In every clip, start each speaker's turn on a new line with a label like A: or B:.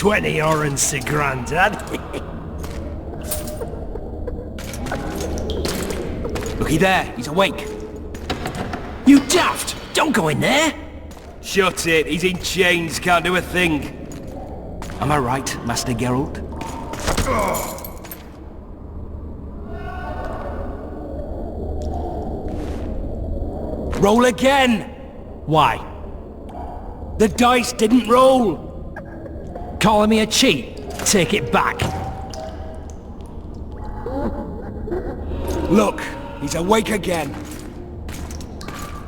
A: 20 orens, Grandad.
B: Looky there, he's awake.
A: You daft! Don't go in there!
B: Shut it, he's in chains, can't do a thing. Am I right, Master Geralt? Roll again!
A: Why?
B: The dice didn't roll!
A: Calling me a cheat? Take it back.
B: Look, he's awake again.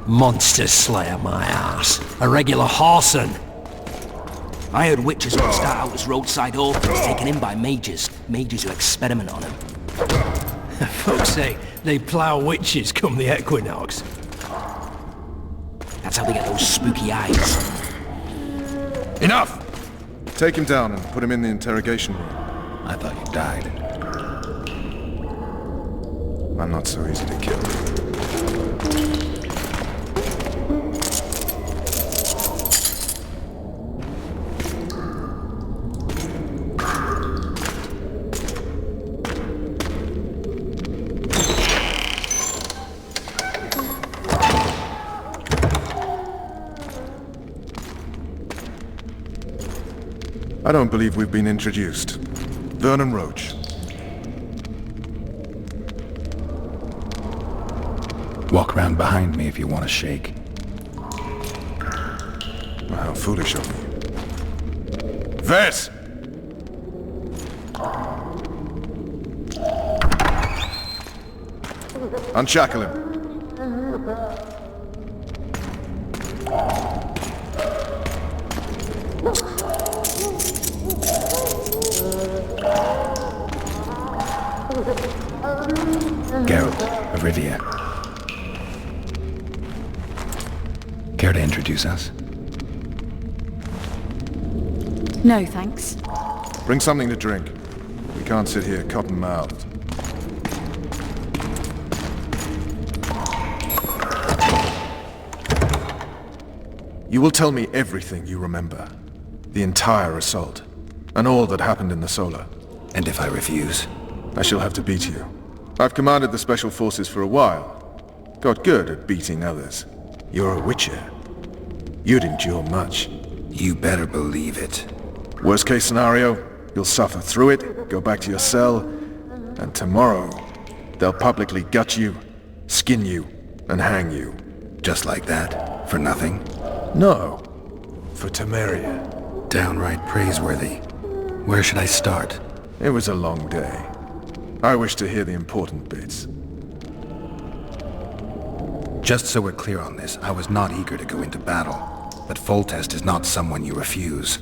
A: Monster slayer, my ass. A regular horson.
B: I heard witches would start out as roadside orphans taken in by mages. Mages who experiment on them.
A: Folks say they plough witches come the equinox.
B: That's how they get those spooky eyes.
C: Enough! Take him down and put him in the interrogation room.
D: I thought you died.
C: I'm not so easy to kill. I don't believe we've been introduced. Vernon Roche.
D: Walk around behind me if you want to shake.
C: Well, how foolish of me. Ves! Unshackle him.
D: Geralt of Rivia. Care to introduce us?
E: No, thanks.
C: Bring something to drink. We can't sit here cotton-mouthed. You will tell me everything you remember. The entire assault. And all that happened in the Solar.
D: And if I refuse?
C: I shall have to beat you. I've commanded the Special Forces for a while. Got good at beating others. You're a Witcher. You'd endure much.
D: You better believe it.
C: Worst case scenario, you'll suffer through it, go back to your cell, and tomorrow, they'll publicly gut you, skin you, and hang you.
D: Just like that? For nothing?
C: No. For Temeria.
D: Downright praiseworthy. Where should I start?
C: It was a long day. I wish to hear the important bits.
D: Just so we're clear on this, I was not eager to go into battle. But Foltest is not someone you refuse.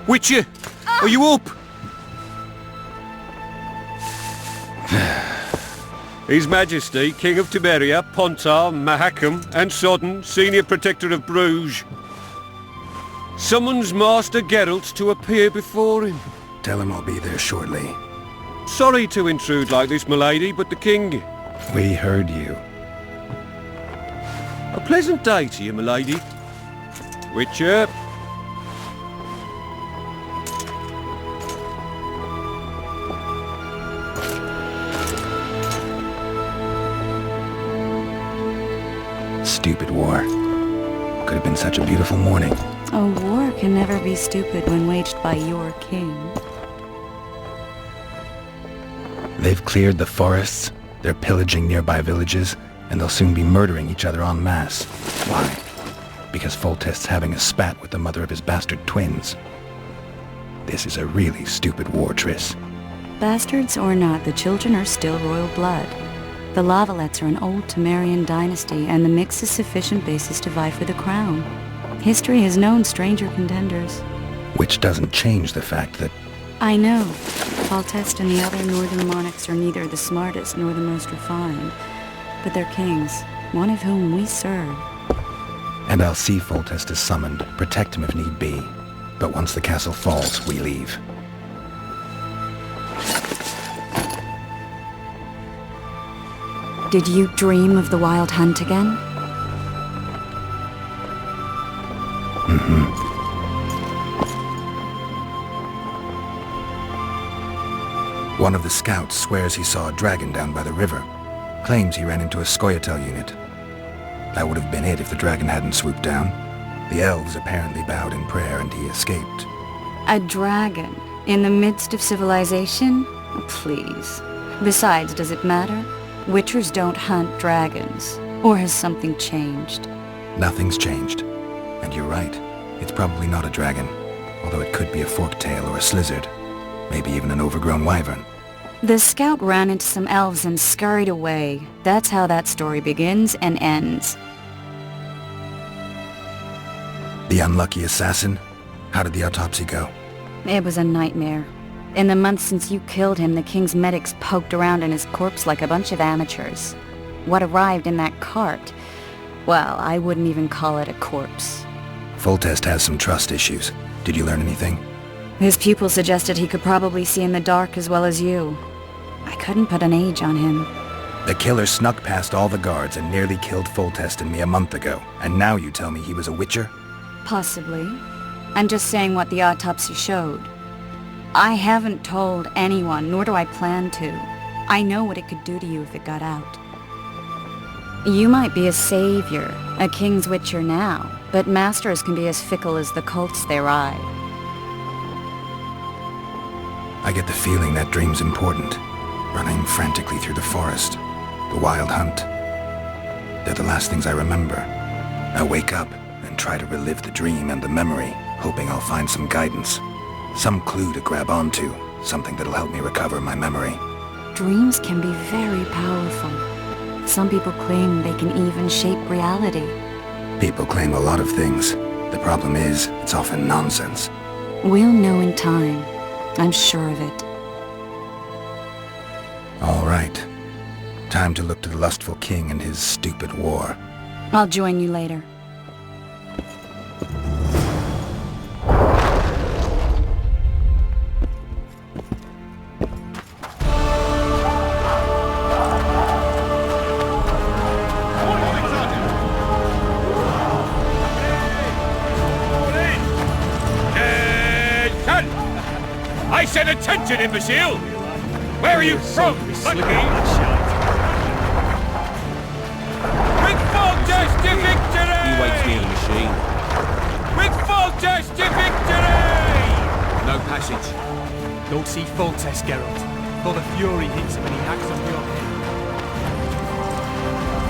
B: Witcher, are you up?
F: His Majesty, King of Temeria, Pontar, Mahakam, and Sodden, Senior Protector of Bruges, summons Master Geralt to appear before him.
D: Tell him I'll be there shortly.
F: Sorry to intrude like this, milady, but the King...
D: We heard you.
F: A pleasant day to you, milady. Witcher.
D: Stupid war. Could have been such a beautiful morning.
E: A war can never be stupid when waged by your king.
D: They've cleared the forests, they're pillaging nearby villages, and they'll soon be murdering each other en masse. Why? Because Foltest's having a spat with the mother of his bastard twins. This is a really stupid war, Triss.
E: Bastards or not, the children are still royal blood. The LaValettes are an old Temerian dynasty, and the mix is sufficient basis to vie for the crown. History has known stranger contenders.
D: Which doesn't change the fact that...
E: I know. Foltest and the other northern monarchs are neither the smartest nor the most refined, but they're kings, one of whom we serve.
D: And I'll see Foltest is summoned, protect him if need be. But once the castle falls, we leave.
E: Did you dream of the wild hunt again?
D: Mm-hmm. One of the scouts swears he saw a dragon down by the river. Claims he ran into a Scoia'tael unit. That would have been it if the dragon hadn't swooped down. The elves apparently bowed in prayer and he escaped.
E: A dragon? In the midst of civilization? Please. Besides, does it matter? Witchers don't hunt dragons. Or has something changed?
D: Nothing's changed. And you're right. It's probably not a dragon. Although it could be a forktail or a slizzard. Maybe even an overgrown wyvern.
E: The scout ran into some elves and scurried away. That's how that story begins and ends.
D: The unlucky assassin? How did the autopsy go?
E: It was a nightmare. In the months since you killed him, the king's medics poked around in his corpse like a bunch of amateurs. What arrived in that cart? Well, I wouldn't even call it a corpse.
D: Foltest has some trust issues. Did you learn anything?
E: His pupil suggested he could probably see in the dark as well as you. I couldn't put an age on him.
D: The killer snuck past all the guards and nearly killed Foltest and me a month ago. And now you tell me he was a witcher?
E: Possibly. I'm just saying what the autopsy showed. I haven't told anyone, nor do I plan to. I know what it could do to you if it got out. You might be a savior, a king's witcher now, but masters can be as fickle as the cults they ride.
D: I get the feeling that dream's important. Running frantically through the forest. The wild hunt. They're the last things I remember. I wake up and try to relive the dream and the memory, hoping I'll find some guidance. Some clue to grab onto. Something that'll help me recover my memory.
E: Dreams can be very powerful. Some people claim they can even shape reality.
D: People claim a lot of things. The problem is, it's often nonsense.
E: We'll know in time. I'm sure of it.
D: All right. Time to look to the lustful king and his stupid war.
E: I'll join you later.
F: I said attention, imbecile! Where are you from, monkey? With Foltest to victory!
B: He waits near the machine.
F: With Foltest to victory!
B: No passage.
G: Don't see Foltest, Geralt. For the fury hits him and he hacks off your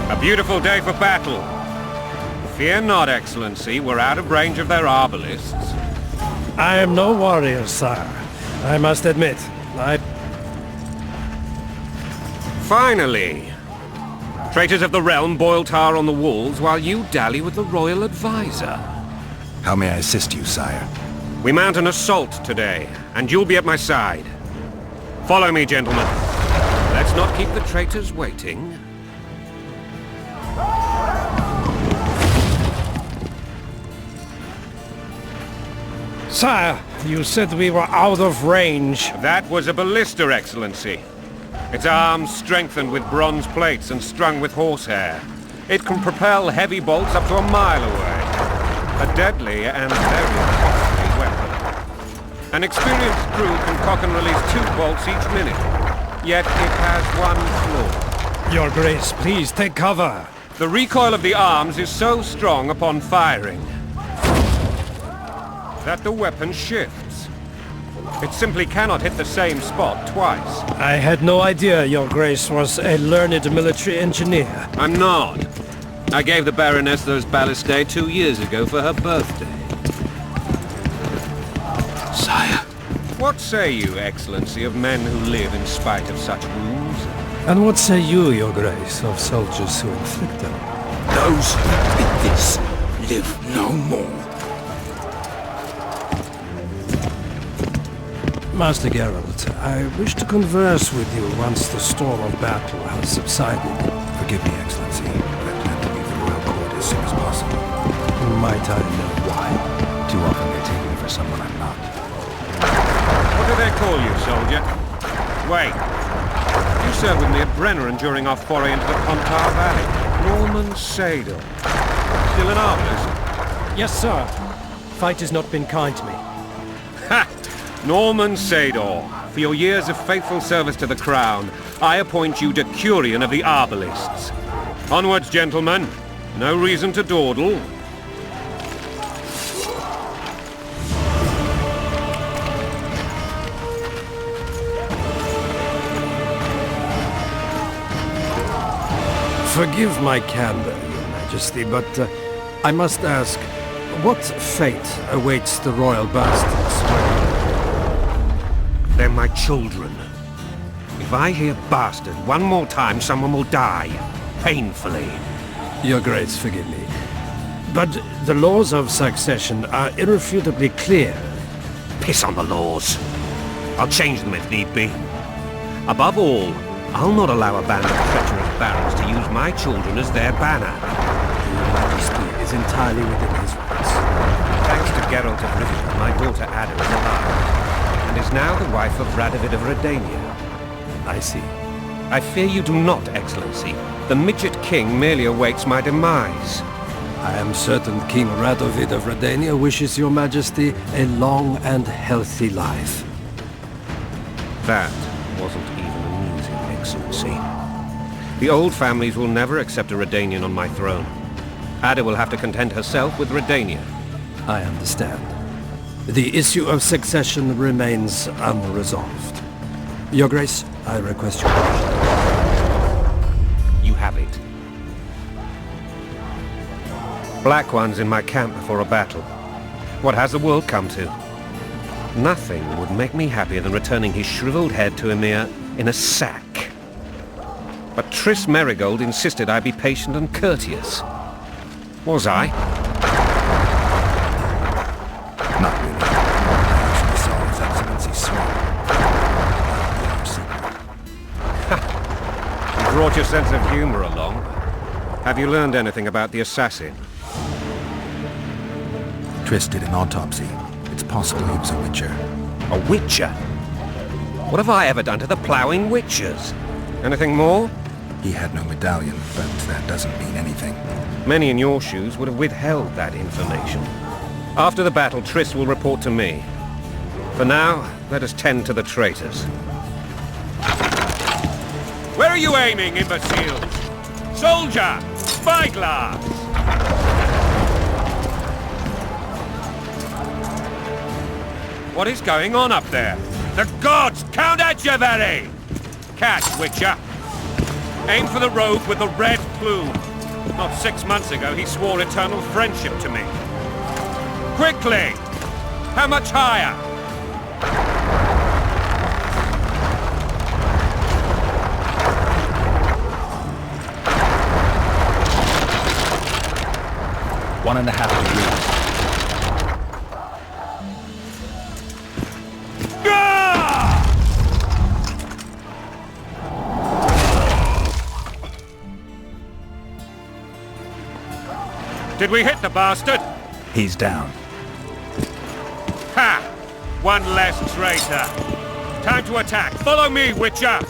G: head.
F: A beautiful day for battle. Fear not, Excellency. We're out of range of their arbalists.
A: I am no warrior, sire. I must admit,
F: Finally! Traitors of the realm boil tar on the walls while you dally with the royal advisor.
D: How may I assist you, sire?
F: We mount an assault today, and you'll be at my side. Follow me, gentlemen. Let's not keep the traitors waiting.
A: Sire, you said we were out of range.
F: That was a ballista, Excellency. Its arms strengthened with bronze plates and strung with horsehair. It can propel heavy bolts up to a mile away. A deadly and very costly weapon. An experienced crew can cock and release 2 bolts each minute. Yet it has one flaw.
A: Your Grace, please take cover.
F: The recoil of the arms is so strong upon firing that the weapon shifts. It simply cannot hit the same spot twice.
A: I had no idea Your Grace was a learned military engineer.
F: I'm not. I gave the Baroness those ballistae 2 years ago for her birthday.
D: Sire.
F: What say you, Excellency, of men who live in spite of such wounds?
A: And what say you, Your Grace, of soldiers who inflict them?
D: Those who did this live no more.
A: Master Geralt, I wish to converse with you once the storm of battle has subsided.
D: Forgive me, Excellency, but I plan to leave the royal court as soon as possible.
A: Might I know why?
D: Too often they take me for someone I'm not.
F: What do they call you, soldier? Wait. You served with me at Brenneran during our foray into the Pontar Valley. Norman Sadel. Still an arbalist?
A: Yes, sir. Fight has not been kind to me.
F: Ha! Norman Sador, for your years of faithful service to the Crown, I appoint you Decurion of the Arbalists. Onwards, gentlemen. No reason to dawdle.
A: Forgive my candor, Your Majesty, but I must ask, what fate awaits the royal bastards?
F: They're my children. If I hear bastard one more time, someone will die. Painfully.
A: Your Grace, forgive me. But the laws of succession are irrefutably clear.
F: Piss on the laws. I'll change them if need be. Above all, I'll not allow a band of treacherous barons to use my children as their banner.
A: Your Majesty is entirely within his rights.
F: Thanks to Geralt of Rivia, my daughter Ada is alive, and is now the wife of Radovid of Redania.
A: I see.
F: I fear you do not, Excellency. The midget king merely awaits my demise.
A: I am certain King Radovid of Redania wishes Your Majesty a long and healthy life.
F: That wasn't even amusing, Excellency. The old families will never accept a Redanian on my throne. Ada will have to content herself with Redania.
A: I understand. The issue of succession remains unresolved. Your Grace, I request your permission.
F: You have it. Black One's in my camp before a battle. What has the world come to? Nothing would make me happier than returning his shriveled head to Emir in a sack. But Triss Merigold insisted I be patient and courteous. Was I?
D: Not really. I actually saw His Excellency swing.
F: You brought your sense of humor along. Have you learned anything about the assassin?
D: Triss did an autopsy. It's possible he was a witcher.
F: A witcher? What have I ever done to the ploughing witchers? Anything more?
D: He had no medallion, but that doesn't mean anything.
F: Many in your shoes would have withheld that information. After the battle, Triss will report to me. For now, let us tend to the traitors. Where are you aiming, imbeciles? Soldier! Spyglass! What is going on up there? The gods! Count Adjavari! Catch, Witcher! Aim for the rogue with the red plume. Not 6 months ago, he swore eternal friendship to me. Quickly! How much higher?
D: One and a half degrees.
F: Did we hit the bastard?
D: He's down.
F: Ha! One less traitor. Time to attack. Follow me, Witcher!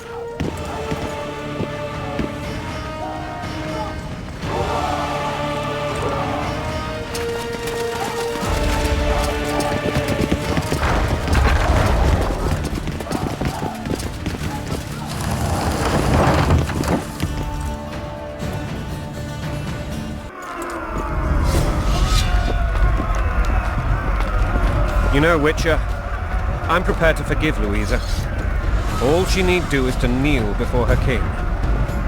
F: You know, Witcher, I'm prepared to forgive Louisa. All she need do is to kneel before her king.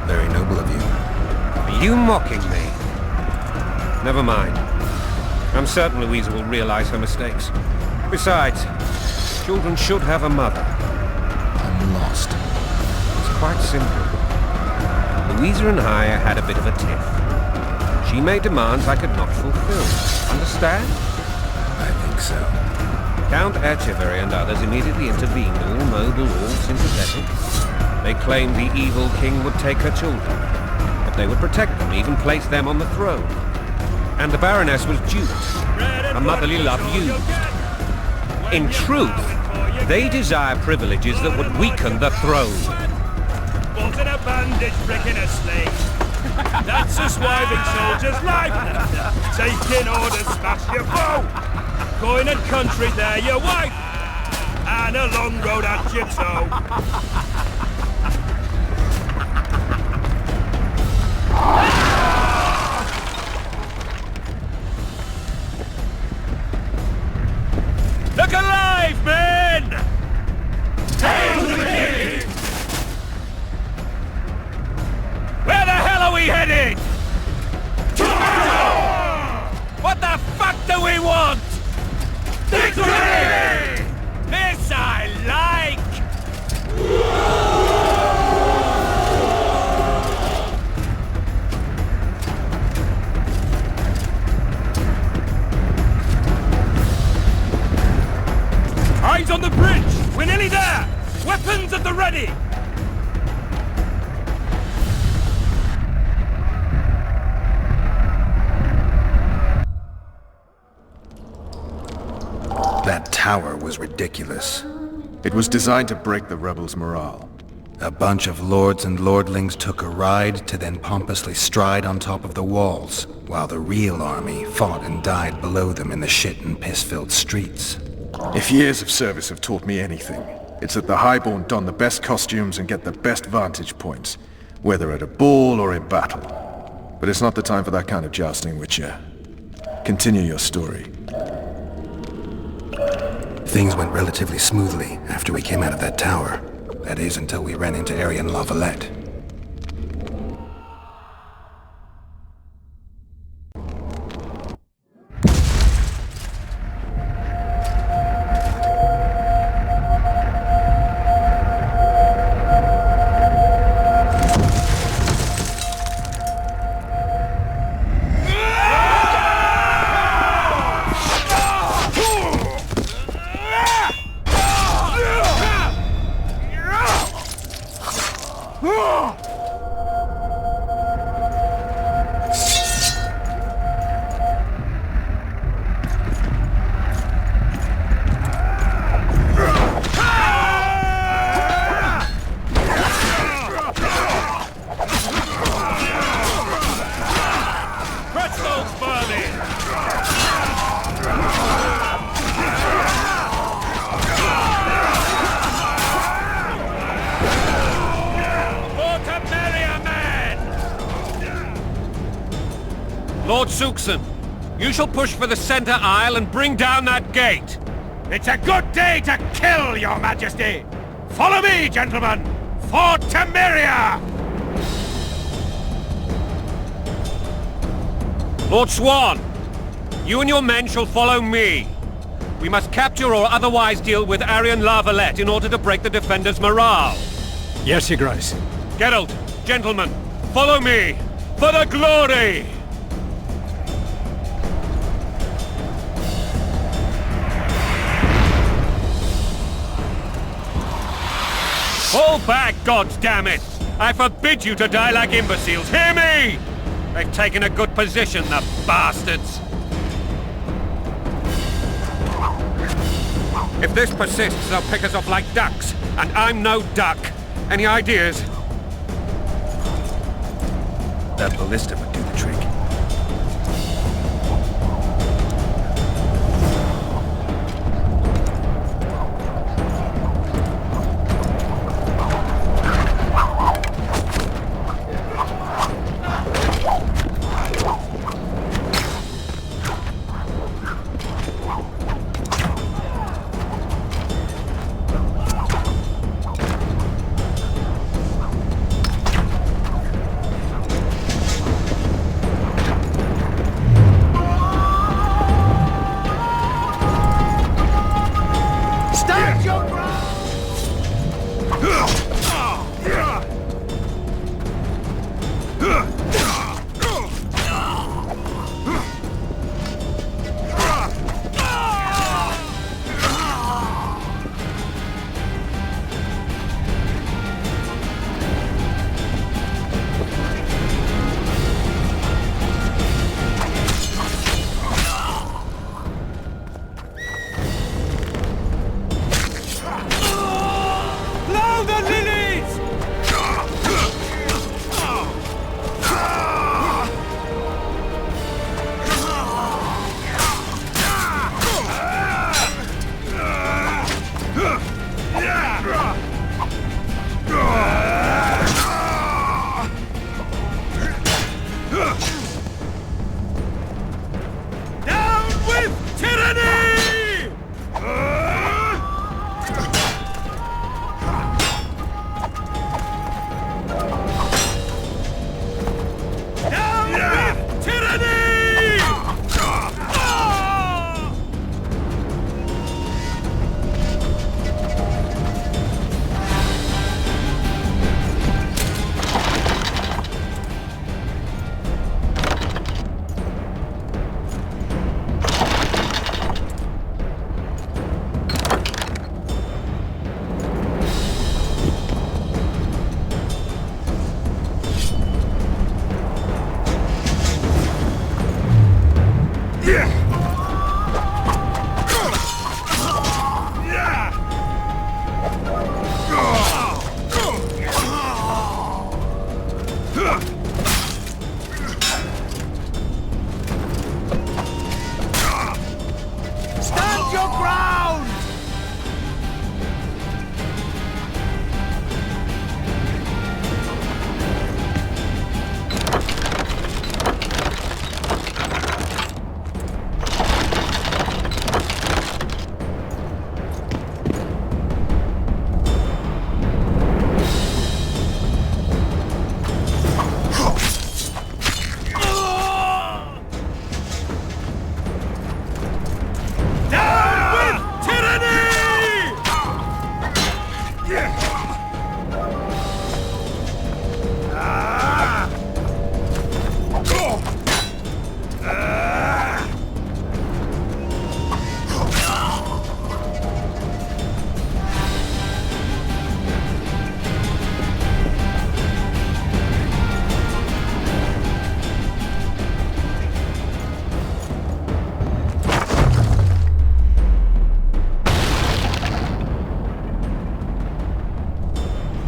D: Very noble of you.
F: Are you mocking me? Never mind. I'm certain Louisa will realize her mistakes. Besides, children should have a mother.
D: I'm lost.
F: It's quite simple. Louisa and I had a bit of a tiff. She made demands I could not fulfill. Understand?
D: I think so.
F: Count Etcheverry and others immediately intervened, all noble, all sympathetic. They claimed the evil king would take her children, but they would protect them, even place them on the throne. And the Baroness was duped, her motherly love used. In truth, they desire privileges that would weaken the throne.
H: Bolting a bandage, breaking a slave. That's a swiving soldier's life. Taking orders, smash your foe. Going and country, there your wife. And a long road at your toe. Look alive, men! Hail to the king! Where the hell are we headed? What the fuck do we want? Victory! This I like! Eyes on the bridge! We're nearly there! Weapons at the ready!
D: That tower was ridiculous.
C: It was designed to break the rebels' morale.
D: A bunch of lords and lordlings took a ride to then pompously stride on top of the walls, while the real army fought and died below them in the shit and piss-filled streets.
C: If years of service have taught me anything, it's that the highborn don the best costumes and get the best vantage points, whether at a ball or in battle. But it's not the time for that kind of jousting, Witcher. Continue your story.
D: Things went relatively smoothly after we came out of that tower. That is, until we ran into Aryan LaValette.
F: Lord Suxon, you shall push for the center aisle and bring down that gate.
H: It's a good day to kill, your majesty! Follow me, gentlemen! For Temeria!
F: Lord Swan, you and your men shall follow me. We must capture or otherwise deal with Aryan LaValette in order to break the defenders' morale.
A: Yes, Your Grace.
F: Geralt, gentlemen, follow me! For the glory! Fall back, goddammit! I forbid you to die like imbeciles, hear me! They've taken a good position, the bastards! If this persists, they'll pick us off like ducks, and I'm no duck. Any ideas?
D: That ballista would do the trick.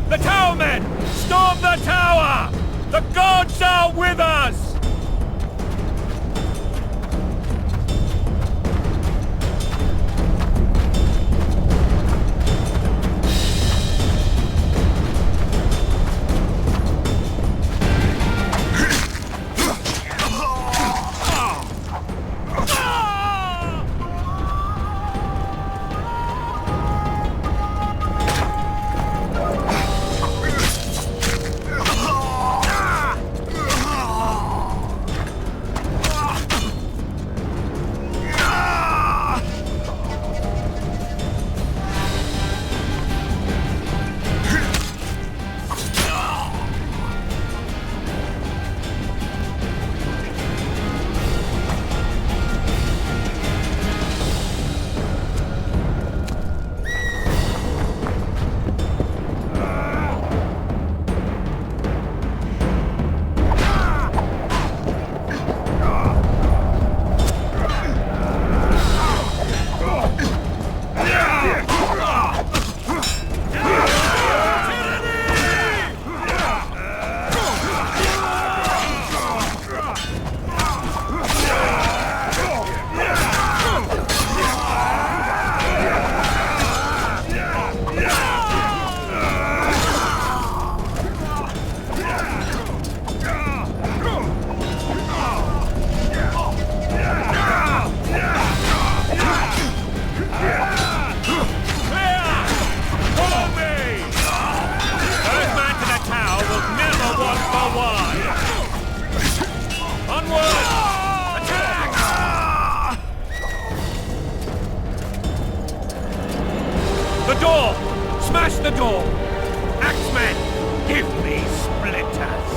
H: The tower men! Storm the tower! The gods are with us! The door! Smash the door! Axemen, give me splinters!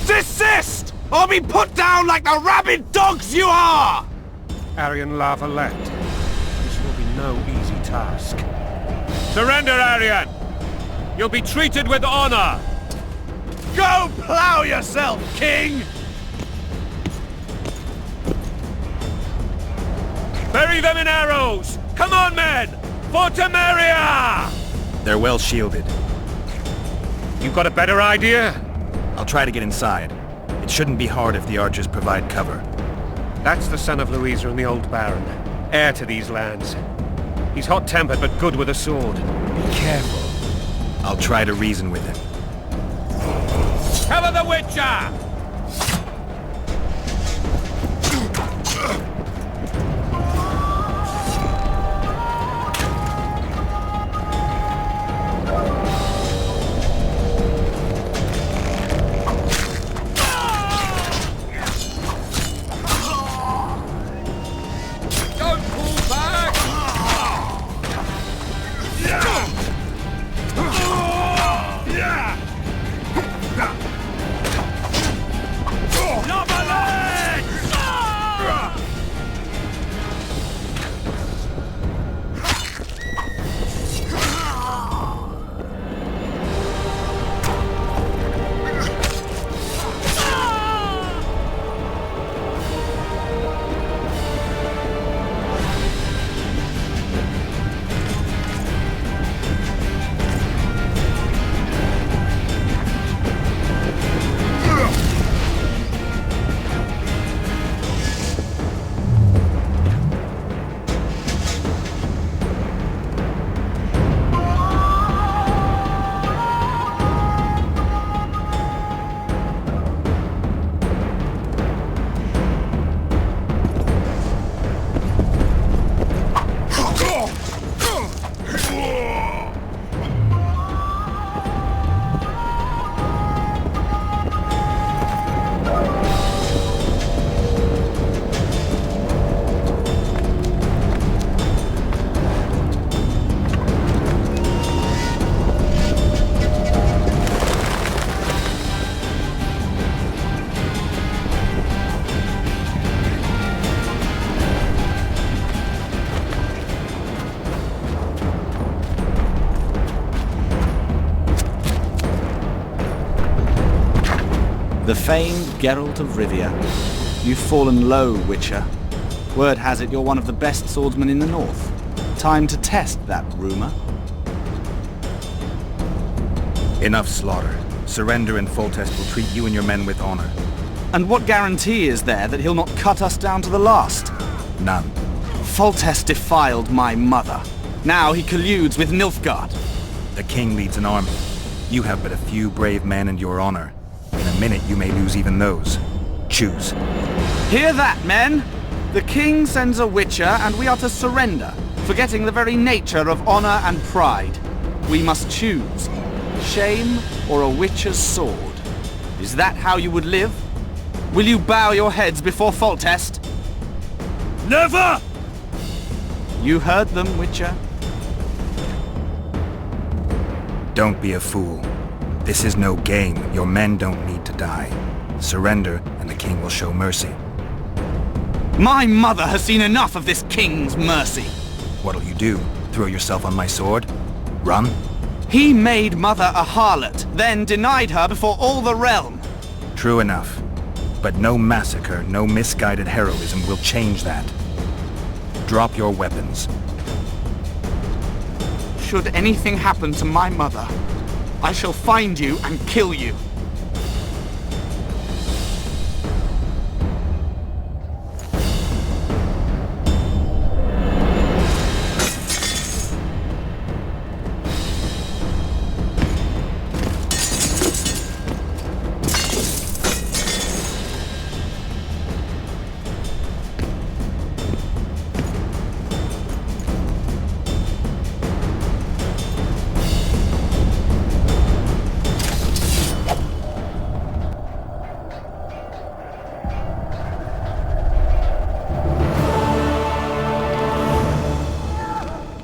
F: Desist! Or be put down like the rabid dogs you are! Aryan LaValette, this will be no easy task. Surrender, Aryan! You'll be treated with honor! Go plow yourself, King! Bury them in arrows! Come on, men! For Temeria!
D: They're well shielded.
F: You got a better idea?
D: I'll try to get inside. It shouldn't be hard if the archers provide cover.
F: That's the son of Louisa and the old Baron, heir to these lands. He's hot-tempered but good with a sword.
D: Be careful. I'll try to reason with him.
F: Cover the Witcher!
I: The famed Geralt of Rivia. You've fallen low, Witcher. Word has it you're one of the best swordsmen in the north. Time to test that rumor.
D: Enough slaughter. Surrender and Foltest will treat you and your men with honor.
I: And what guarantee is there that he'll not cut us down to the last?
D: None.
I: Foltest defiled my mother. Now he colludes with Nilfgaard.
D: The king leads an army. You have but a few brave men and your honor. In a minute you may lose even those. Choose.
I: Hear that, men? The king sends a Witcher and we are to surrender, forgetting the very nature of honor and pride. We must choose. Shame or a Witcher's sword? Is that how you would live? Will you bow your heads before Foltest?
H: Never!
I: You heard them, Witcher.
D: Don't be a fool. This is no game. Your men don't need to die. Surrender, and the king will show mercy.
I: My mother has seen enough of this king's mercy.
D: What'll you do? Throw yourself on my sword? Run?
I: He made mother a harlot, then denied her before all the realm.
D: True enough. But no massacre, no misguided heroism will change that. Drop your weapons.
I: Should anything happen to my mother, I shall find you and kill you.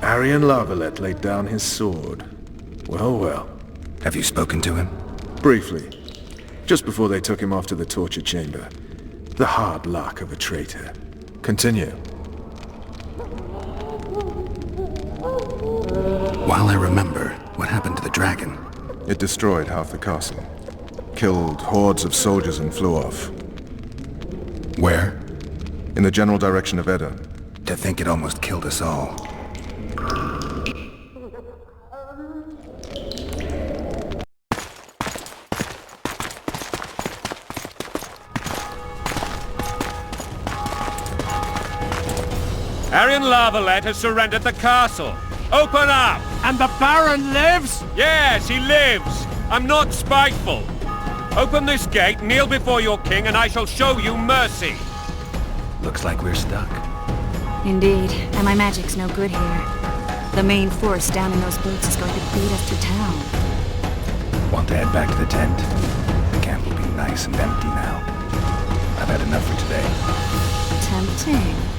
C: Aryan LaValette laid down his sword. Well, well.
D: Have you spoken to him?
C: Briefly. Just before they took him off to the torture chamber. The hard luck of a traitor. Continue.
D: While I remember, what happened to the dragon?
C: It destroyed half the castle. Killed hordes of soldiers and flew off.
D: Where?
C: In the general direction of Edda.
D: To think it almost killed us all.
F: Aryan LaValette has surrendered the castle. Open up!
G: And the Baron lives?
F: Yes, he lives. I'm not spiteful. Open this gate, kneel before your king, and I shall show you mercy.
D: Looks like we're stuck.
E: Indeed, and my magic's no good here. The main force down in those boats is going to beat us to town.
D: Want to head back to the tent? The camp will be nice and empty now. I've had enough for today.
E: Tempting.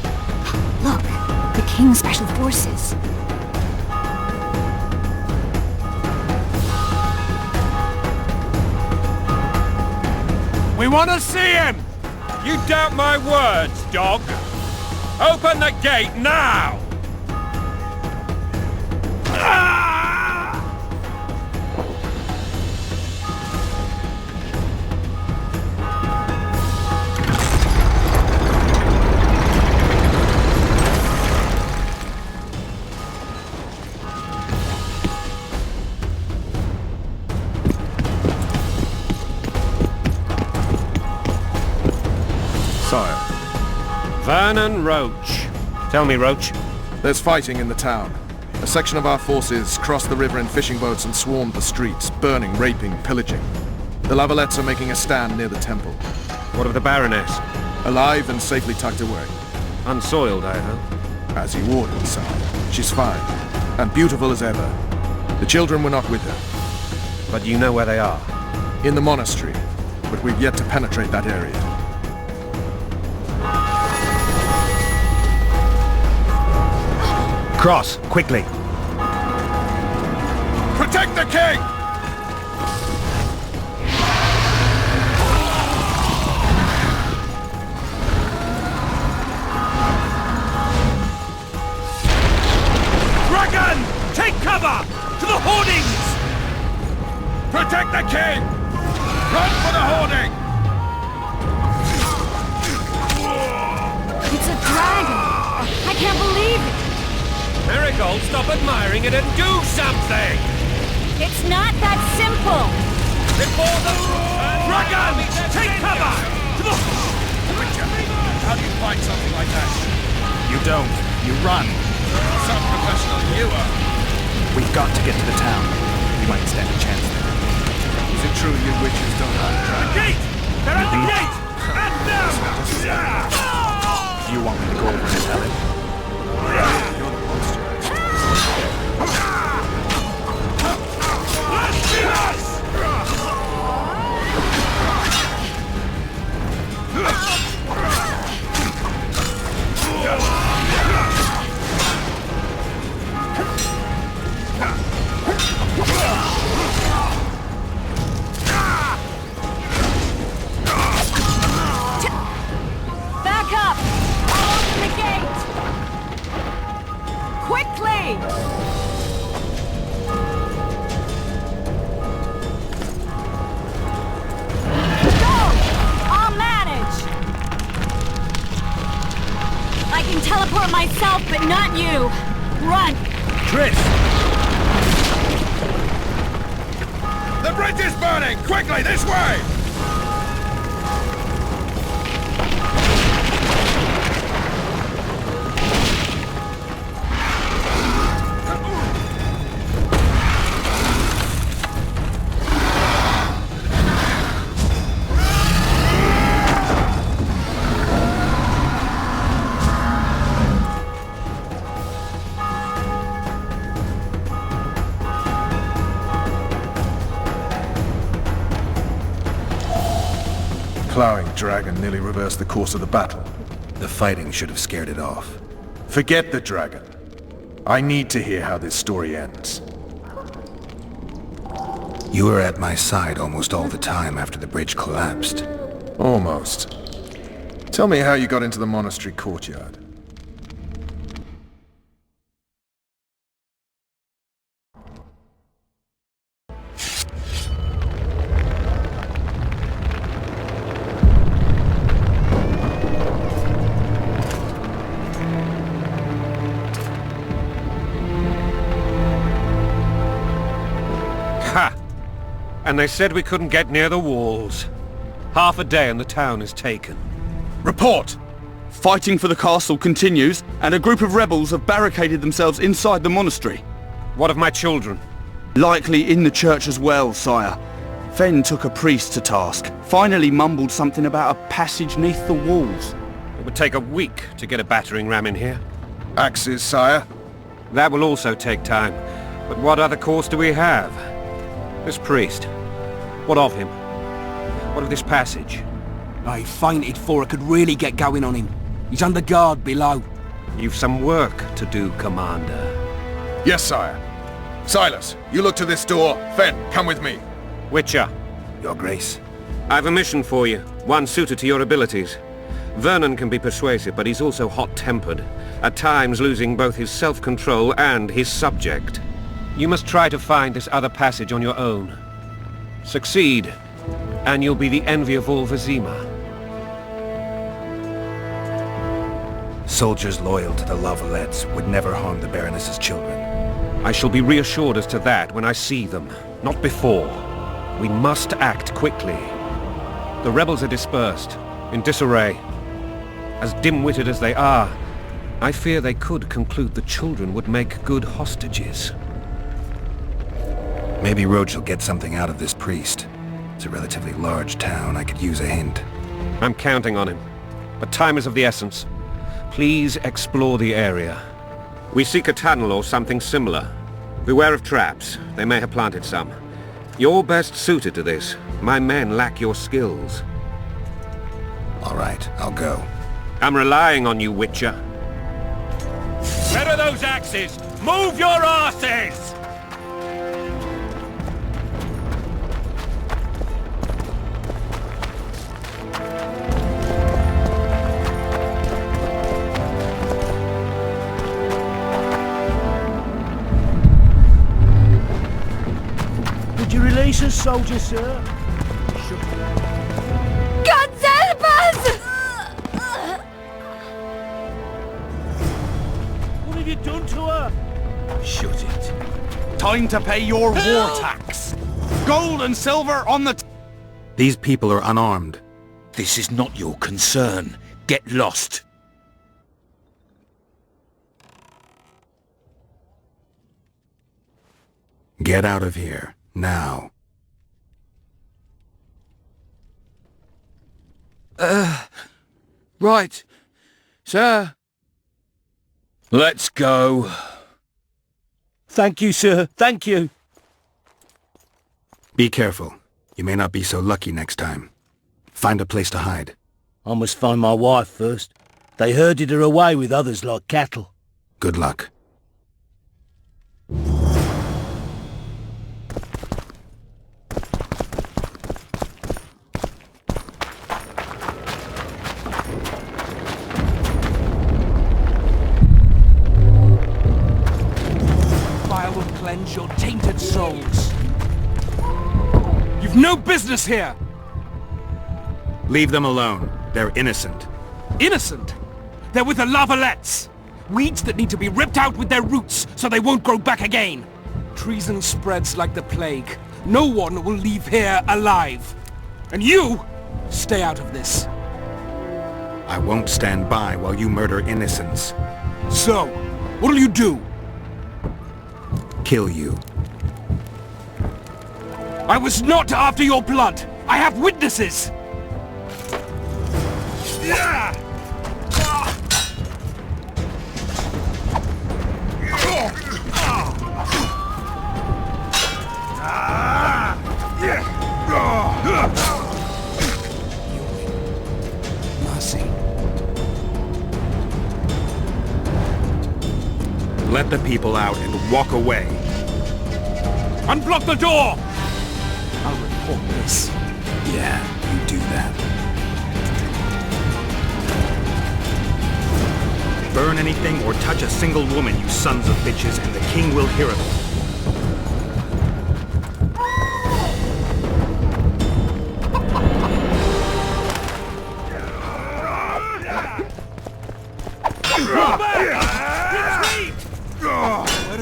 E: Look, the King's Special Forces.
F: We want to see him! You doubt my words, dog? Open the gate now!
C: Sire.
F: Vernon Roche. Tell me, Roche.
C: There's fighting in the town. A section of our forces crossed the river in fishing boats and swarmed the streets, burning, raping, pillaging. The LaValettes are making a stand near the temple.
F: What of the Baroness?
C: Alive and safely tucked away.
F: Unsoiled, I hope.
C: As you ordered, sire. She's fine. And beautiful as ever. The children were not with her.
F: But you know where they are?
C: In the monastery. But we've yet to penetrate that area.
D: Cross, quickly!
C: Protect the king!
H: Dragon! Take cover! To the hoardings!
C: Protect the king! Run for the hoarding!
F: gold, stop admiring it and do something!
E: It's not that simple!
F: Before the dragon! Take cover!
H: How do you fight something like that?
I: You don't. You run.
H: Some professional you are.
I: We've got to get to the town. We might stand a chance there.
H: Is it true you witches don't have
F: The gate! They're at the gate! At them!
I: Do you want me to go over and tell him?
H: You're the monster.
F: Let's be us!
E: Back up! I'll open the gate! Quickly! Go! I'll manage! I can teleport myself, but not you! Run!
F: Triss!
H: The bridge is burning! Quickly, this way!
C: Plowing dragon nearly reversed the course of the battle.
D: The fighting should have scared it off.
C: Forget the dragon. I need to hear how this story ends.
D: You were at my side almost all the time after the bridge collapsed.
C: Almost. Tell me how you got into the monastery courtyard.
F: Ha! And they said we couldn't get near the walls. Half a day and the town is taken.
C: Report!
I: Fighting for the castle continues, and a group of rebels have barricaded themselves inside the monastery.
F: What of my children?
I: Likely in the church as well, sire. Fen took a priest to task. Finally mumbled something about a passage neath the walls.
F: It would take a week to get a battering ram in here.
C: Axes, sire?
F: That will also take time. But what other course do we have? This priest. What of him? What of this passage?
B: I fainted before I could really get going on him. He's under guard below.
F: You've some work to do, Commander.
C: Yes, sire. Silas, you look to this door. Fen, come with me.
F: Witcher,
D: Your Grace.
F: I've a mission for you, one suited to your abilities. Vernon can be persuasive, but he's also hot-tempered, at times losing both his self-control and his subject. You must try to find this other passage on your own. Succeed, and you'll be the envy of all Vizima.
D: Soldiers loyal to the LaValettes would never harm the Baroness's children.
F: I shall be reassured as to that when I see them, not before. We must act quickly. The rebels are dispersed, in disarray. As dim-witted as they are, I fear they could conclude the children would make good hostages.
D: Maybe Roche will get something out of this priest. It's a relatively large town. I could use a hint.
F: I'm counting on him, but time is of the essence. Please explore the area. We seek a tunnel or something similar. Beware of traps. They may have planted some. You're best suited to this. My men lack your skills.
D: All right, I'll go.
F: I'm relying on you, Witcher. Where are those axes? Move your asses!
J: Did you release us, soldier, sir?
E: God help us!
J: What have you done to her?
G: Shut it.
I: Time to pay your war tax. Gold and silver on the...
D: These people are unarmed.
B: This is not your concern. Get lost.
D: Get out of here, now.
G: Right. Sir.
B: Let's go.
J: Thank you, sir. Thank you.
D: Be careful. You may not be so lucky next time. Find a place to hide.
J: I must find my wife first. They herded her away with others like cattle.
D: Good luck.
G: Fire will cleanse your tainted souls. You've no business here!
D: Leave them alone. They're innocent.
G: Innocent? They're with the LaValettes! Weeds that need to be ripped out with their roots so they won't grow back again. Treason spreads like the plague. No one will leave here alive. And you, stay out of this.
D: I won't stand by while you murder innocents.
G: So, what'll you do?
D: Kill you.
G: I was not after your blood! I have witnesses! Mercy.
D: Let the people out and walk away.
G: Unblock the door! I'll report this.
D: Yeah, you do that. Burn anything or touch a single woman, you sons of bitches, and the king will hear of it.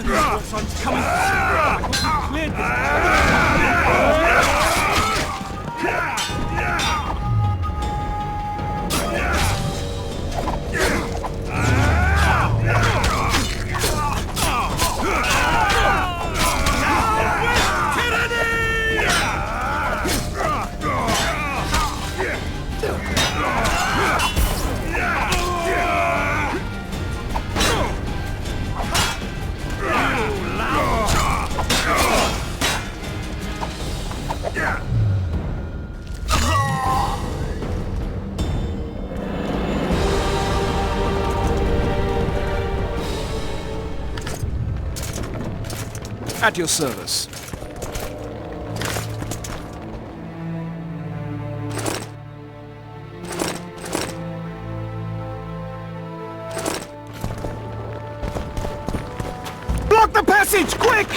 G: Where are these sons coming from? I cleared At your service.
I: Block the passage, quick!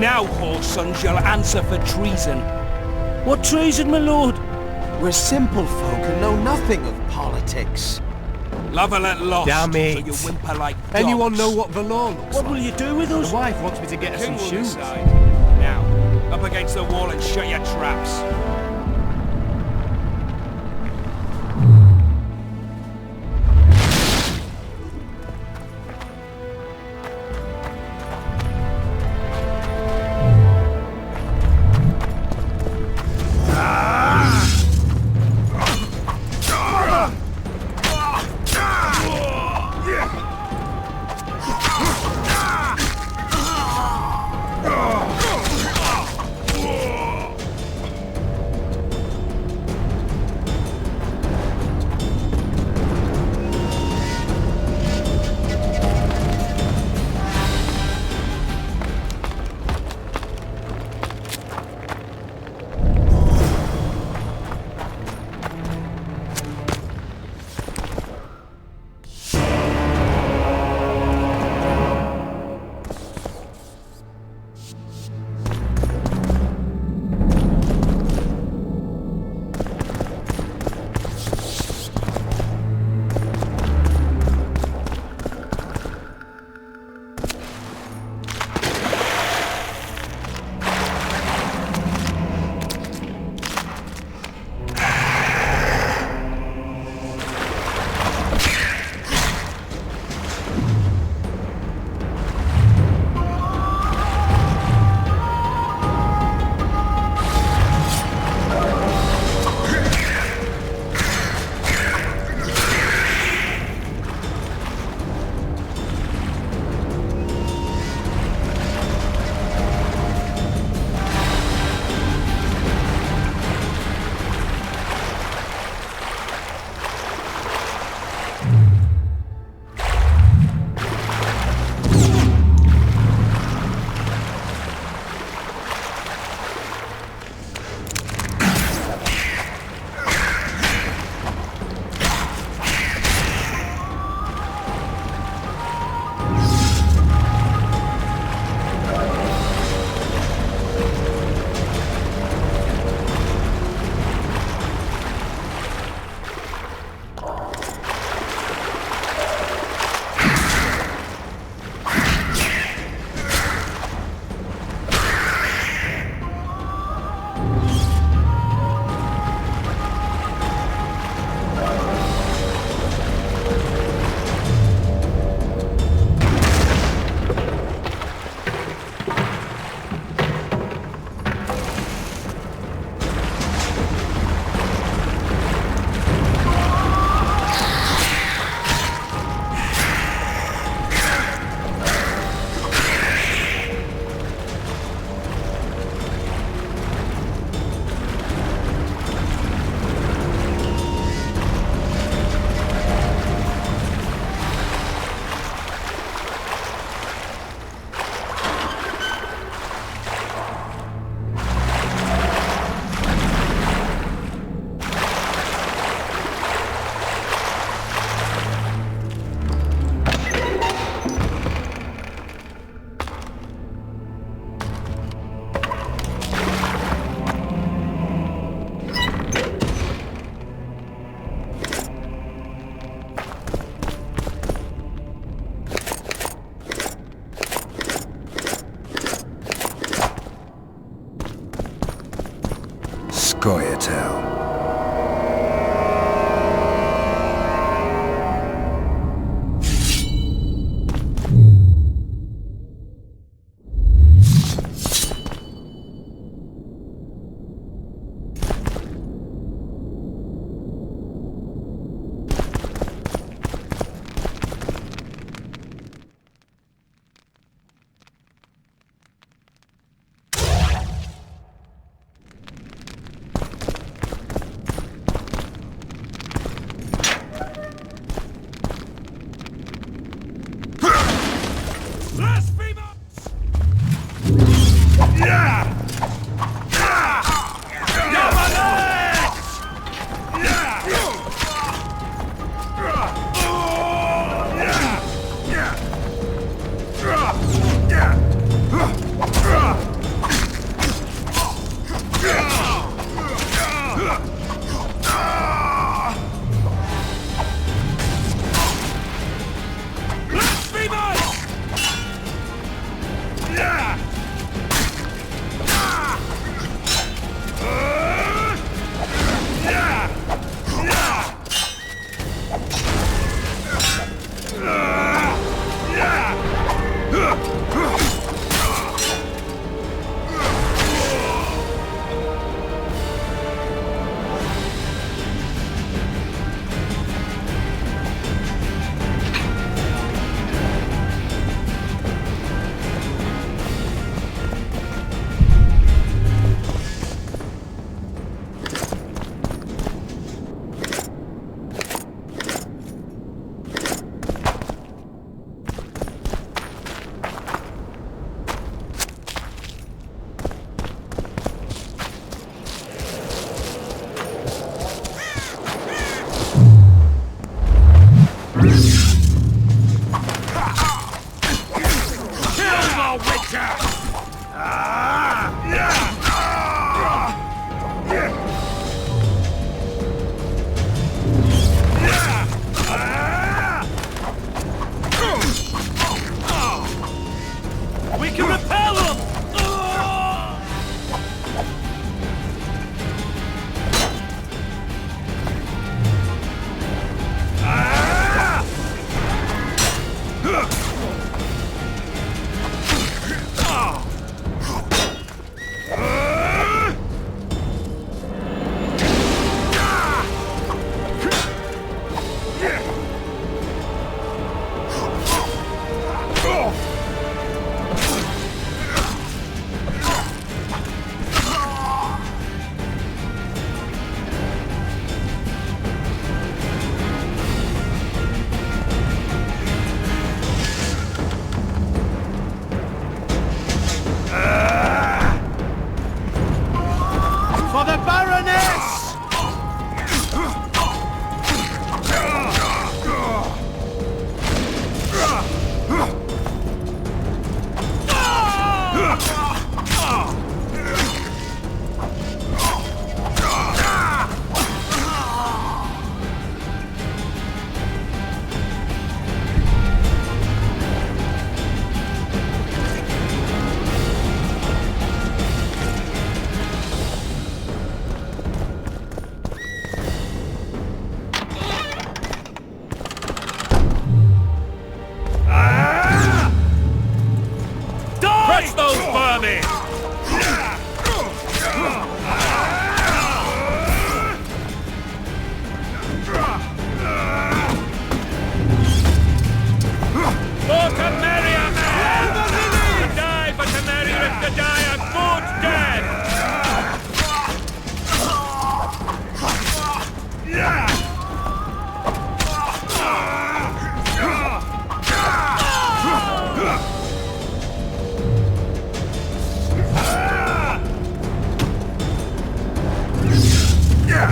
G: Now, whoresons, you'll answer for treason.
J: What treason, my lord?
K: We're simple folk and know nothing of politics.
G: LaValette lost, Damn it.
K: so you
G: whimper like dogs.
K: Anyone know what the law looks
J: What will you do with us?
K: The wife wants me to get her
G: King
K: some
G: will
K: shoes.
G: decide. Now, up against the wall and shut your traps.
D: Goyatel.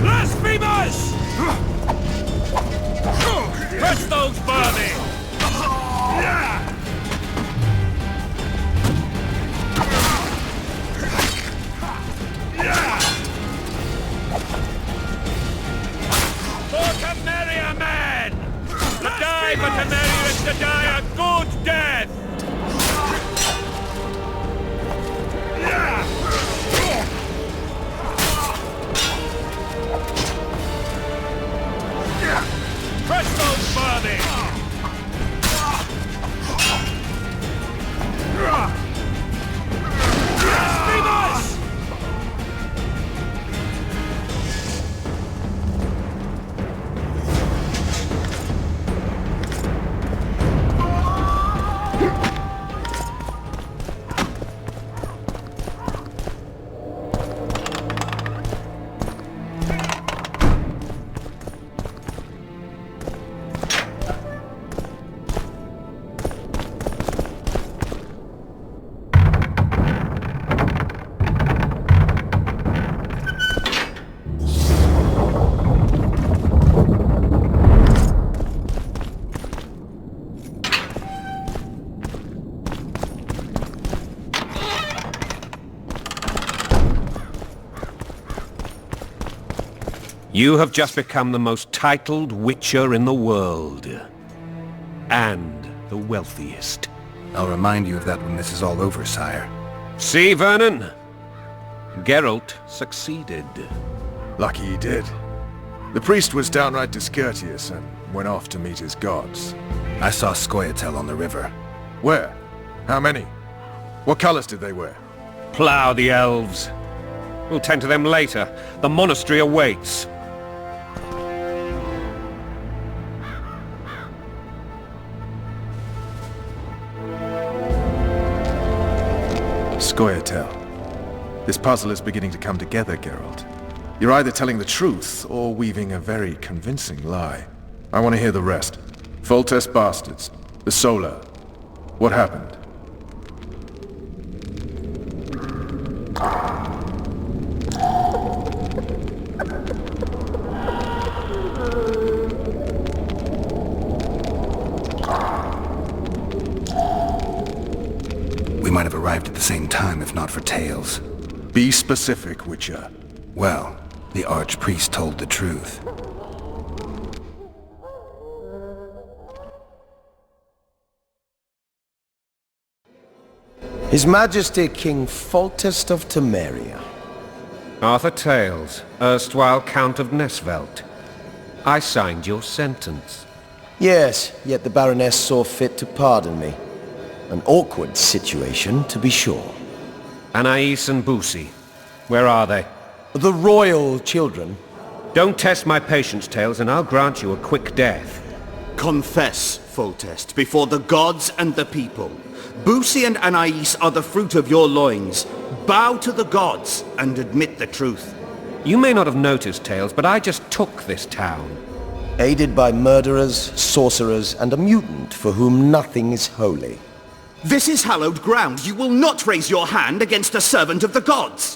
H: Blasphemers! Press those vermin! For Temeria, men! To die for Temeria is to die a good death! Press those vermin! Blasphemers!
F: You have just become the most titled witcher in the world. And the wealthiest.
D: I'll remind you of that when this is all over, sire.
F: See, Vernon? Geralt succeeded.
C: Lucky he did. The priest was downright discourteous and went off to meet his gods.
D: I saw Scoia'tael on the river.
C: Where? How many? What colors did they wear?
F: Plough the elves. We'll tend to them later. The monastery awaits.
C: Scoia'tael. This puzzle is beginning to come together, Geralt. You're either telling the truth or weaving a very convincing lie. I want to hear the rest. Foltest bastards. The Solar. What happened?
D: We might have arrived at the same time if not for tales.
C: Be specific, Witcher.
D: Well, the archpriest told the truth.
K: His Majesty King Foltest of Temeria.
F: Arthur Tales, erstwhile Count of Nesvelt. I signed your sentence.
K: Yes, yet the Baroness saw fit to pardon me. An awkward situation, to be sure.
F: Anais and Boussy. Where are they?
K: The royal children.
F: Don't test my patience, Tales, and I'll grant you a quick death.
L: Confess, Foltest, before the gods and the people. Boussy and Anais are the fruit of your loins. Bow to the gods and admit the truth.
F: You may not have noticed, Tales, but I just took this town.
K: Aided by murderers, sorcerers, and a mutant for whom nothing is holy.
L: This is hallowed ground. You will not raise your hand against a servant of the gods.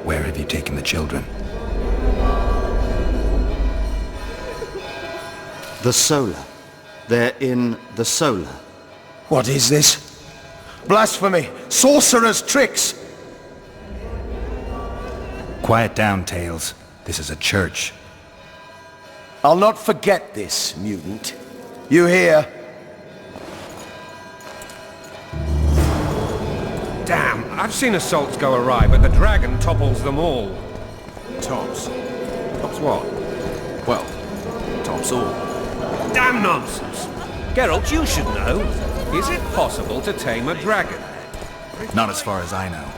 D: Where have you taken the children?
L: The Solar. They're in the Solar.
K: What is this? Blasphemy! Sorcerer's tricks!
D: Quiet down, Tales. This is a church.
K: I'll not forget this, mutant. You hear?
F: Damn, I've seen assaults go awry, but the dragon topples them all.
C: Tops.
F: Tops what?
C: Well, tops all.
F: Damn nonsense! Geralt, you should know. Is it possible to tame a dragon?
D: Not as far as I know.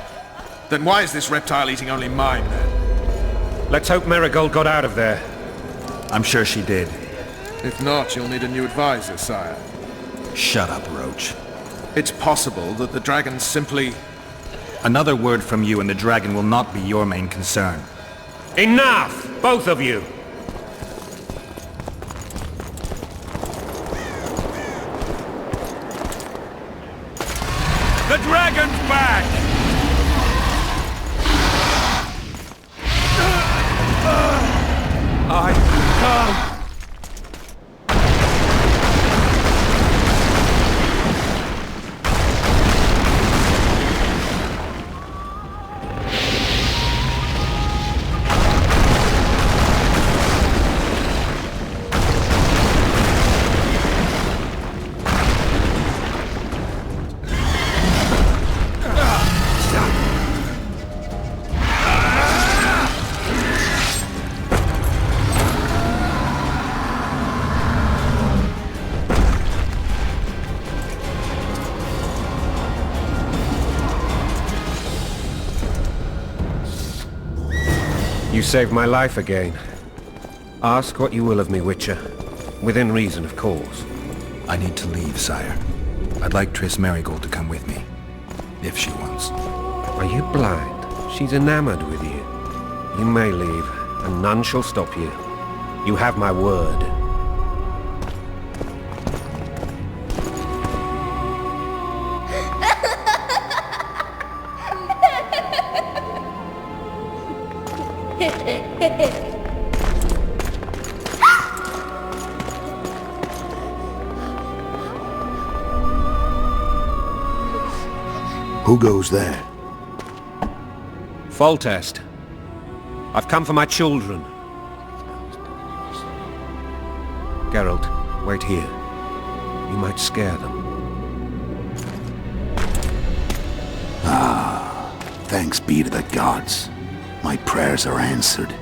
C: Then why is this reptile eating only mine, then?
F: Let's hope Marigold got out of there.
D: I'm sure she did.
C: If not, you'll need a new advisor, sire.
D: Shut up, Roche.
C: It's possible that the dragon simply...
D: Another word from you and the dragon will not be your main concern.
F: Enough! Both of you! The dragon's back! You saved my life again. Ask what you will of me, Witcher. Within reason, of course.
D: I need to leave, sire. I'd like Triss Marigold to come with me, if she wants.
F: Are you blind? She's enamored with you. You may leave, and none shall stop you. You have my word.
D: Who goes there?
F: Foltest. I've come for my children. Geralt, wait here. You might scare them.
D: Thanks be to the gods. My prayers are answered.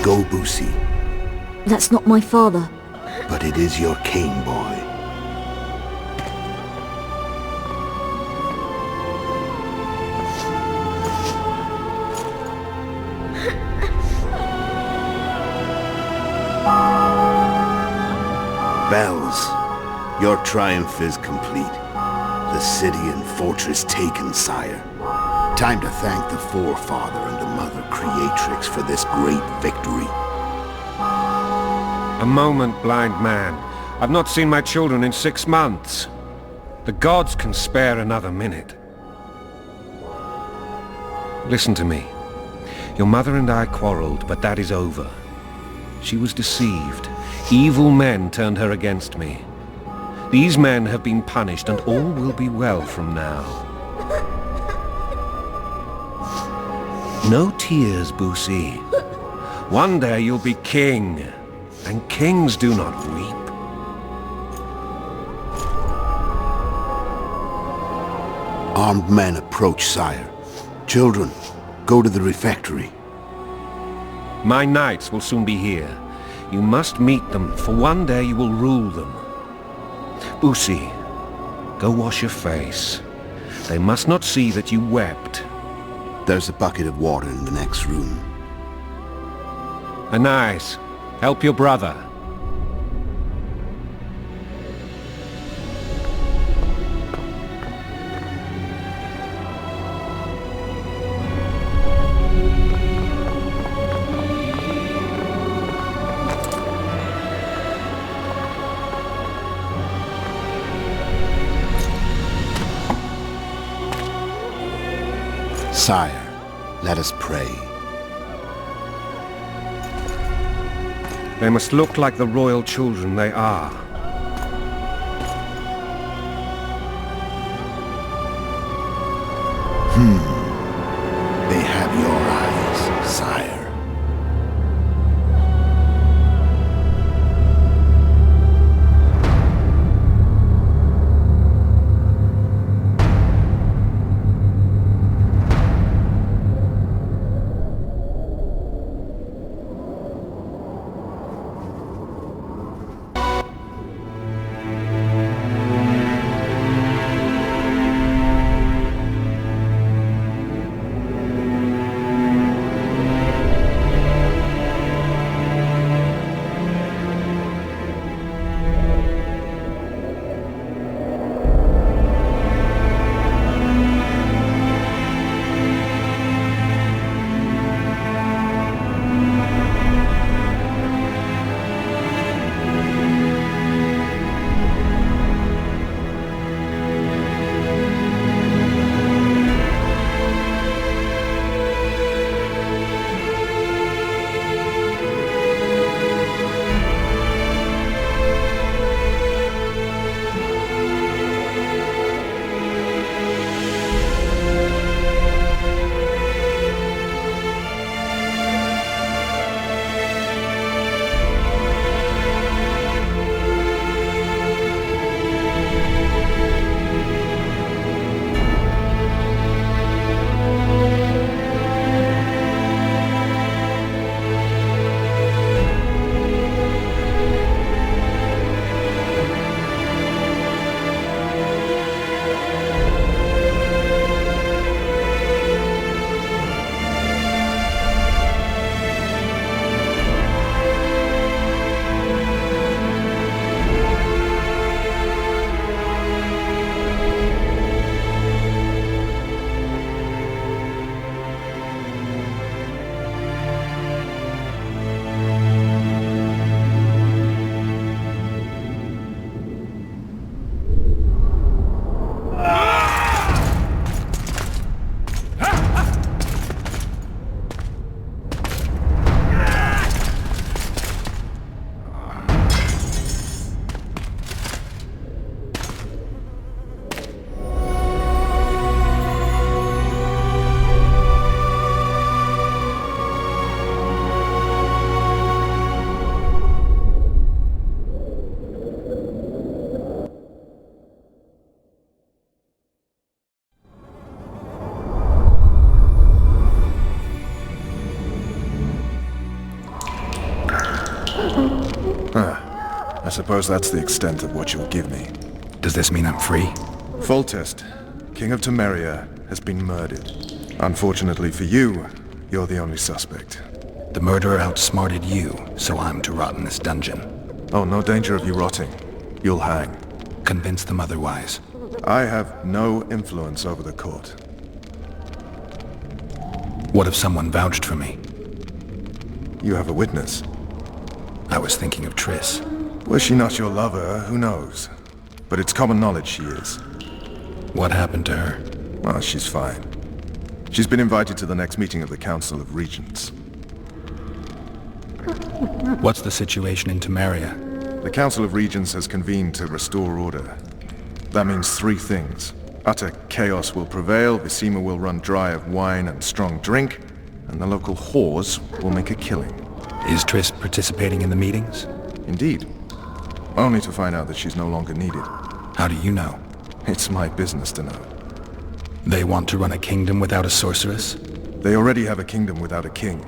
D: Go, Boussy.
M: That's not my father.
D: But it is your king, boy.
L: Bells, your triumph is complete. The city and fortress taken, sire. Time to thank the forefather and the mother creatrix for this great victory.
F: A moment, blind man. I've not seen my children in 6 months. The gods can spare another minute. Listen to me. Your mother and I quarreled, but that is over. She was deceived. Evil men turned her against me. These men have been punished, and all will be well from now. No tears, Boussy. One day you'll be king, and kings do not weep.
D: Armed men approach, sire. Children, go to the refectory.
F: My knights will soon be here. You must meet them, for one day you will rule them. Boussy, go wash your face. They must not see that you wept.
D: There's a bucket of water in the next room.
F: Anais, help your brother.
D: Sire, let us pray.
F: They must look like the royal children they are.
D: They have your eyes, sire.
C: suppose that's the extent of what you'll give me.
D: Does this mean I'm free?
C: Foltest, King of Temeria, has been murdered. Unfortunately for you, you're the only suspect.
D: The murderer outsmarted you, so I'm to rot in this dungeon.
C: Oh, no danger of you rotting. You'll hang.
D: Convince them otherwise.
C: I have no influence over the court.
D: What if someone vouched for me?
C: You have a witness.
D: I was thinking of Triss.
C: Was she not your lover? Who knows? But it's common knowledge she is.
D: What happened to her?
C: Well, she's fine. She's been invited to the next meeting of the Council of Regents.
D: What's the situation in Temeria?
C: The Council of Regents has convened to restore order. That means three things. Utter chaos will prevail, Visima will run dry of wine and strong drink, and the local whores will make a killing.
D: Is Triss participating in the meetings?
C: Indeed. Only to find out that she's no longer needed.
D: How do you know?
C: It's my business to know.
D: They want to run a kingdom without a sorceress?
C: They already have a kingdom without a king.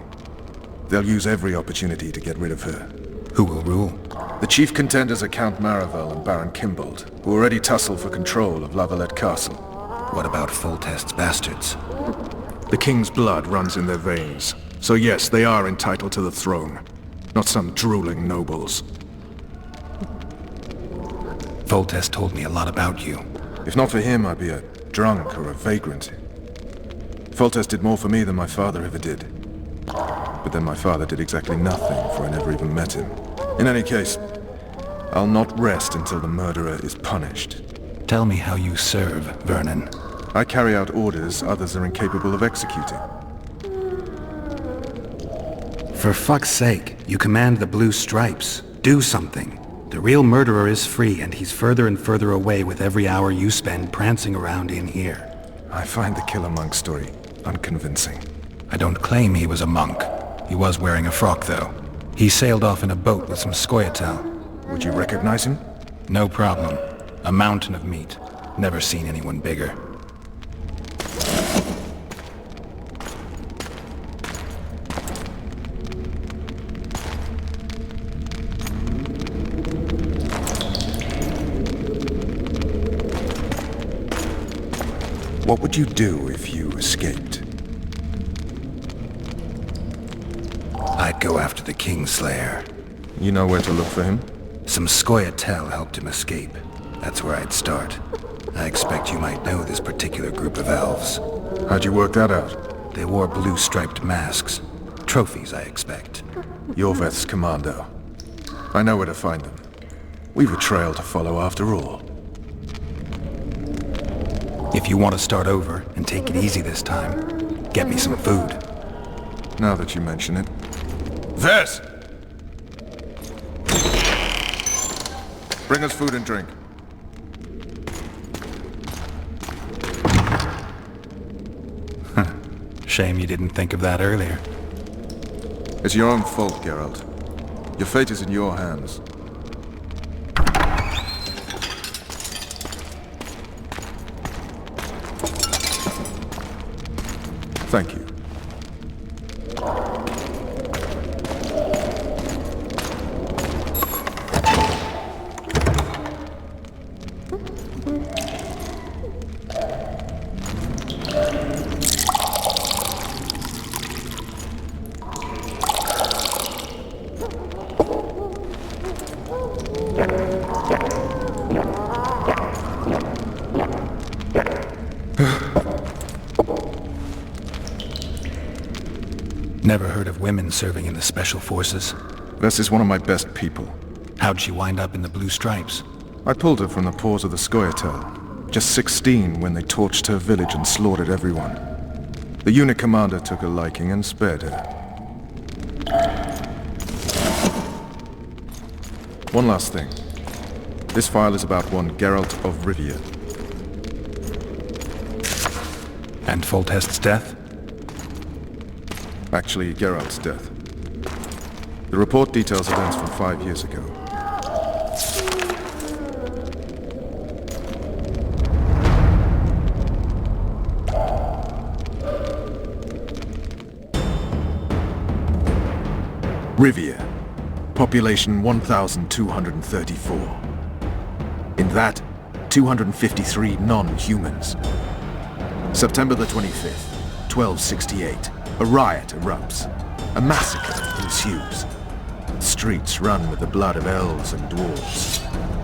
C: They'll use every opportunity to get rid of her.
D: Who will rule?
C: The chief contenders are Count Maravel and Baron Kimbold, who already tussle for control of LaValette Castle.
D: What about Foltest's bastards?
C: The king's blood runs in their veins. So yes, they are entitled to the throne. Not some drooling nobles.
D: Foltest told me a lot about you.
C: If not for him, I'd be a drunk or a vagrant. Foltest did more for me than my father ever did. But then my father did exactly nothing, for I never even met him. In any case, I'll not rest until the murderer is punished.
D: Tell me how you serve, Vernon.
C: I carry out orders others are incapable of executing.
D: For fuck's sake, you command the blue stripes. Do something. The real murderer is free, and he's further and further away with every hour you spend prancing around in here.
C: I find the Killer Monk story unconvincing.
D: I don't claim he was a monk. He was wearing a frock, though. He sailed off in a boat with some Scoia'tael.
C: Would you recognize him?
D: No problem. A mountain of meat. Never seen anyone bigger.
C: What would you do if you escaped?
D: I'd go after the Kingslayer.
C: You know where to look for him?
D: Some Scoia'tael helped him escape. That's where I'd start. I expect you might know this particular group of elves.
C: How'd you work that out?
D: They wore blue-striped masks. Trophies, I expect.
C: Yorveth's commando. I know where to find them. We've a trail to follow after all.
D: If you want to start over and take it easy this time, get me some food.
C: Now that you mention it. Vess! Bring us food and drink.
D: Shame you didn't think of that earlier.
C: It's your own fault, Geralt. Your fate is in your hands. Thank you.
D: Never heard of women serving in the Special Forces.
C: Vess is one of my best people.
D: How'd she wind up in the Blue Stripes?
C: I pulled her from the paws of the Scoia'tael. Just 16 when they torched her village and slaughtered everyone. The unit commander took a liking and spared her. One last thing. This file is about one Geralt of Rivia.
D: And Foltest's death?
C: Actually, Geralt's death. The report details events from 5 years ago. Rivia, Population 1,234. In that, 253 non-humans. September the 25th, 1268. A riot erupts. A massacre ensues. Streets run with the blood of elves and dwarves.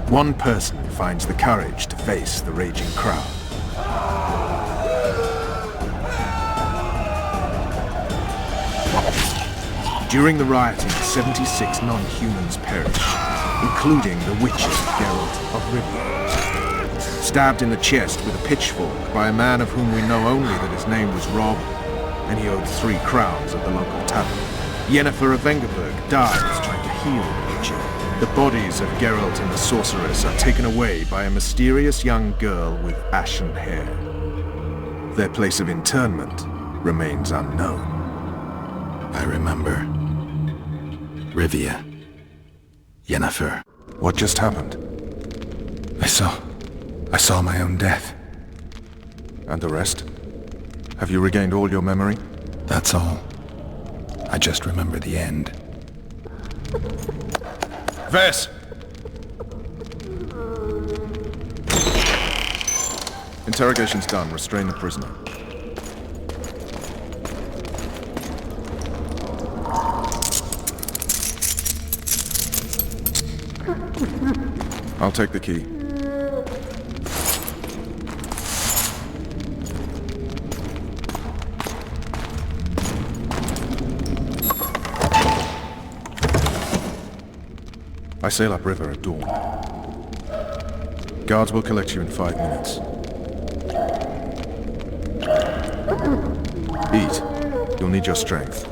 C: One person finds the courage to face the raging crowd. During the rioting, 76 non-humans perish, including the witcher Geralt of Rivia. Stabbed in the chest with a pitchfork by a man of whom we know only that his name was Rob, and he owed 3 crowns at the local tavern. Yennefer of Vengerberg dies trying to heal the witcher. The bodies of Geralt and the sorceress are taken away by a mysterious young girl with ashen hair. Their place of interment remains unknown.
D: I remember. Rivia. Yennefer.
C: What just happened?
D: I saw my own death.
C: And the rest? Have you regained all your memory?
D: That's all. I just remember the end.
C: Vess! Interrogation's done. Restrain the prisoner. I'll take the key. I sail upriver at dawn. Guards will collect you in 5 minutes. Eat. You'll need your strength.